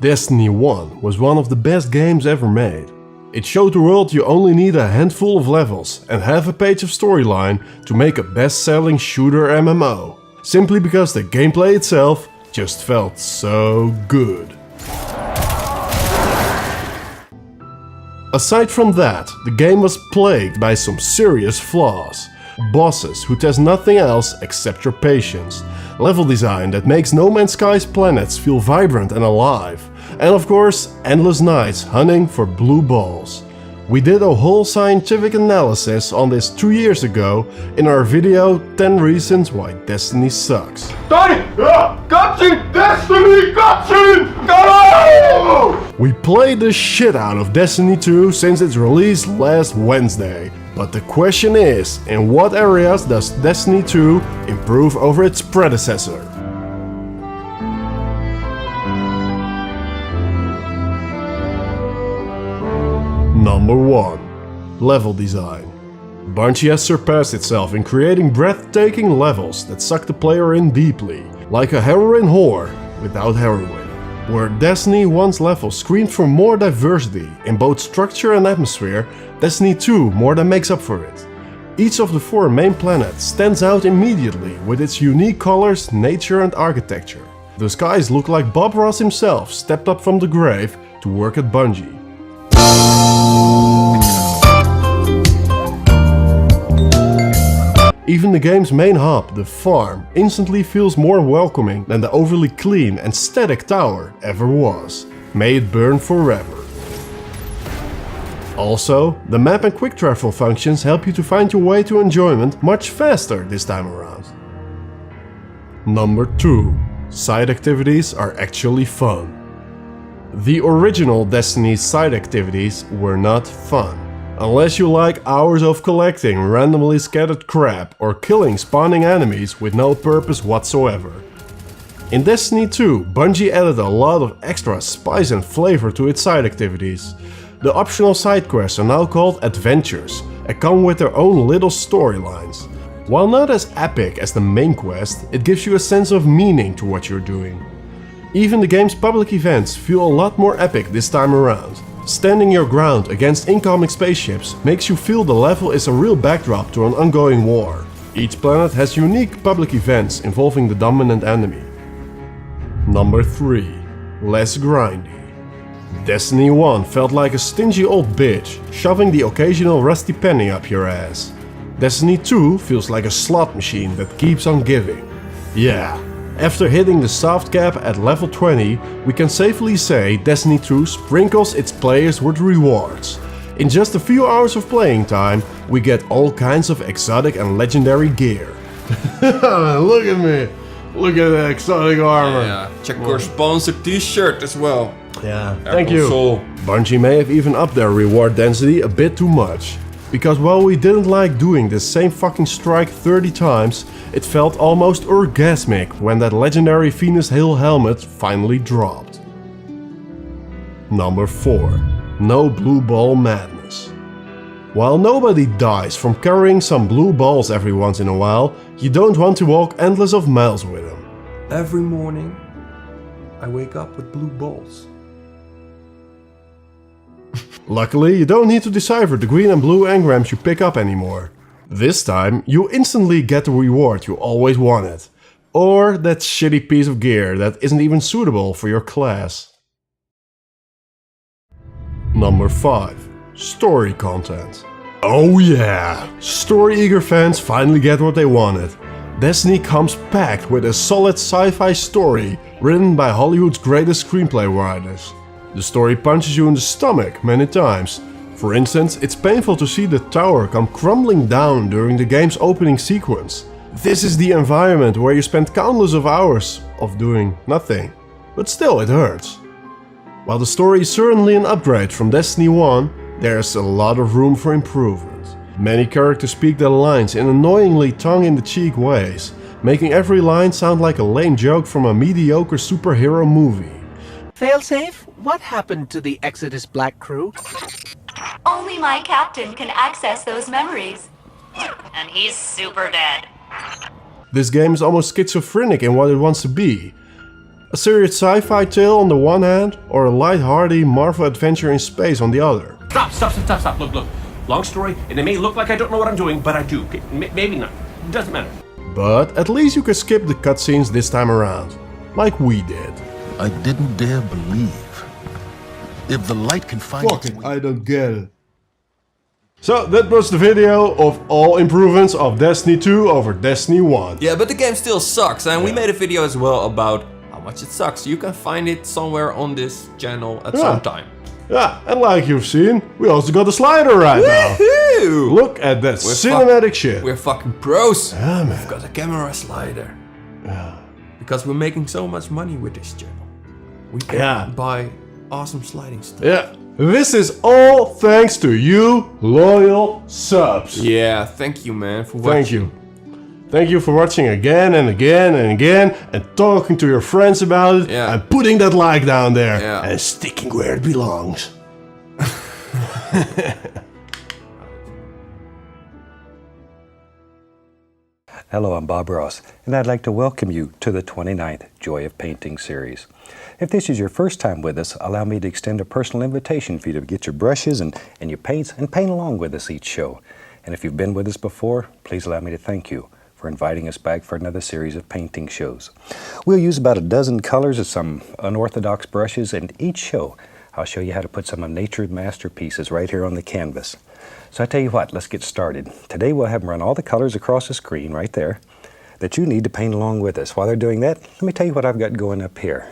Destiny 1 was one of the best games ever made. It showed the world you only need a handful of levels and half a page of storyline to make a best-selling shooter MMO, simply because the gameplay itself just felt so good. Aside from that, the game was plagued by some serious flaws. Bosses who test nothing else except your patience, level design that makes No Man's Sky's planets feel vibrant and alive, and of course, endless nights hunting for blue balls. We did a whole scientific analysis on this 2 years ago in our video 10 Reasons Why Destiny Sucks. Cutscene! Destiny! Cutscene! Go! We played the shit out of Destiny 2 since its release last Wednesday. But the question is, in what areas does Destiny 2 improve over its predecessor? Number 1. Level design. Bungie has surpassed itself in creating breathtaking levels that suck the player in deeply, like a heroin whore without heroin. Where Destiny 1's levels screamed for more diversity in both structure and atmosphere, Destiny 2 more than makes up for it. Each of the 4 main planets stands out immediately with its unique colors, nature and architecture. The skies look like Bob Ross himself stepped up from the grave to work at Bungie. Even the game's main hub, the farm, instantly feels more welcoming than the overly clean and static tower ever was. May it burn forever. Also, the map and quick travel functions help you to find your way to enjoyment much faster this time around. Number 2. Side activities are actually fun. The original Destiny's side activities were not fun. Unless you like hours of collecting randomly scattered crap or killing spawning enemies with no purpose whatsoever. In Destiny 2, Bungie added a lot of extra spice and flavor to its side activities. The optional side quests are now called adventures and come with their own little storylines. While not as epic as the main quest, it gives you a sense of meaning to what you're doing. Even the game's public events feel a lot more epic this time around. Standing your ground against incoming spaceships makes you feel the level is a real backdrop to an ongoing war. Each planet has unique public events involving the dominant enemy. Number 3. Less grindy. Destiny 1 felt like a stingy old bitch, shoving the occasional rusty penny up your ass. Destiny 2 feels like a slot machine that keeps on giving. Yeah. After hitting the soft cap at level 20, we can safely say Destiny 2 sprinkles its players with rewards. In just a few hours of playing time, we get all kinds of exotic and legendary gear. Look at me! Look at that exotic armor! Yeah, check your sponsor t-shirt as well. Yeah, Air thank console. you. Bungie may have even upped their reward density a bit too much. Because while we didn't like doing the same fucking strike 30 times, it felt almost orgasmic when that legendary Venus Hill helmet finally dropped. Number 4. No blue ball madness. While nobody dies from carrying some blue balls every once in a while, you don't want to walk endless of miles with them. Every morning, I wake up with blue balls. Luckily, you don't need to decipher the green and blue engrams you pick up anymore. This time, you instantly get the reward you always wanted. Or that shitty piece of gear that isn't even suitable for your class. Number 5. Story content. Oh yeah! Story-eager fans finally get what they wanted. Destiny comes packed with a solid sci-fi story written by Hollywood's greatest screenplay writers. The story punches you in the stomach many times. For instance, it's painful to see the tower come crumbling down during the game's opening sequence. This is the environment where you spend countless of hours of doing nothing. But still, it hurts. While the story is certainly an upgrade from Destiny 1, there's a lot of room for improvement. Many characters speak their lines in annoyingly tongue-in-the-cheek ways, making every line sound like a lame joke from a mediocre superhero movie. Failsafe, what happened to the Exodus Black crew? Only my captain can access those memories. And he's super dead. This game is almost schizophrenic in what it wants to be. A serious sci-fi tale on the one hand, or a light-hearty Marvel adventure in space on the other. Stop. Look. Long story, and it may look like I don't know what I'm doing, but I do. Okay, maybe not. It doesn't matter. But at least you can skip the cutscenes this time around, like we did. I didn't dare believe. If the light can find Fuck its it, way... I don't get it. So that was the video of all improvements of Destiny 2 over Destiny 1. Yeah, but the game still sucks, and we made a video as well about how much it sucks. You can find it somewhere on this channel at some time. Yeah, and like you've seen, we also got a slider right now. Woohoo! Look at that cinematic shit. We're fucking pros. Yeah, man. We've got a camera slider. Yeah. Because we're making so much money with this channel. We can buy awesome sliding stuff. Yeah. This is all thanks to you, loyal subs. Yeah, thank you, man, for watching. Thank you. Thank you for watching again and again and again, and talking to your friends about it, and putting that like down there, and sticking where it belongs. Hello, I'm Bob Ross, and I'd like to welcome you to the 29th Joy of Painting series. If this is your first time with us, allow me to extend a personal invitation for you to get your brushes and your paints and paint along with us each show. And if you've been with us before, please allow me to thank you for inviting us back for another series of painting shows. We'll use about a dozen colors of some unorthodox brushes, and each show I'll show you how to put some of nature's masterpieces right here on the canvas. So I tell you what, let's get started. Today we'll have them run all the colors across the screen right there that you need to paint along with us. While they're doing that, let me tell you what I've got going up here.